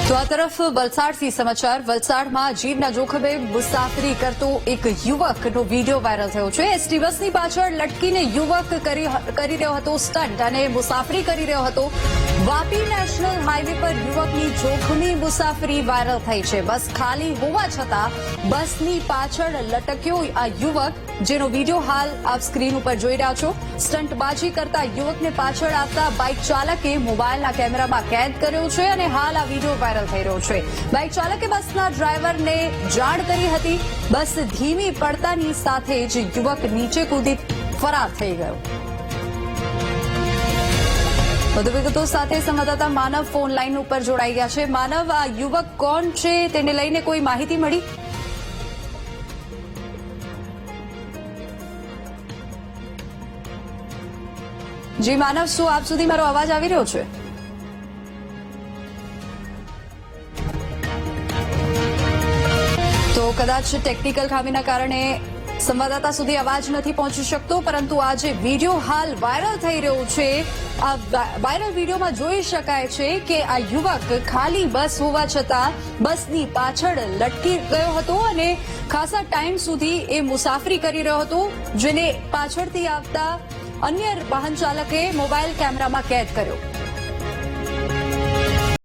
તો આ તરફ વલસાડથી સમાચાર. વલસાડમાં જીવના જોખમે મુસાફરી કરતો એક યુવકનો વિડીયો વાયરલ થયો છે. એસટી બસની પાછળ લટકીને યુવક કરી રહ્યો હતો સ્ટન્ટ અને મુસાફરી કરી રહ્યો હતો. વાપી નેશનલ હાઈવે પર યુવકની જોખમી મુસાફરી વાયરલ થઈ છે. બસ ખાલી હોવા છતાં બસની પાછળ લટક્યો આ યુવક, જેનો વિડીયો હાલ આપ સ્ક્રીન ઉપર જોઈ રહ્યા છો. સ્ટંટબાજી કરતા યુવકને પાછળ આવતા બાઇક ચાલકે મોબાઈલના કેમેરામાં કેદ કર્યો છે અને હાલ આ વિડીયો વાયરલ થઈ રહ્યો છે. બાઇક ચાલકે બસના ડ્રાઈવરને જાણ કરી હતી. બસ ધીમી પડતાની સાથે જ યુવક નીચે કૂદી ફરાર થઈ ગયો. વધુ વિગતો સાથે સંવાદદાતા માનવ ફોન લાઈન ઉપર જોડાઈ ગયા છે. માનવ, આ યુવક કોણ છે, તેને લઈને કોઈ માહિતી મળી? જી માનવ, શું આપ સુધી મારો અવાજ આવી રહ્યો છે? તો કદાચ ટેકનિકલ ખામીના કારણે સંવાદદાતા સુધી અવાજ નથી પહોંચી શકતો, પરંતુ આ જે વિડીયો હાલ વાયરલ થઈ રહ્યો છે, આ વાયરલ વિડીયોમાં જોઈ શકાય છે કે આ યુવક ખાલી બસ હોવા છતાં બસની પાછળ લટકી ગયો હતો અને ખાસા ટાઈમ સુધી એ મુસાફરી કરી રહ્યો હતો, જેને પાછળથી આવતા અન્ય વાહન ચાલકે મોબાઈલ કેમેરામાં કેદ કર્યો.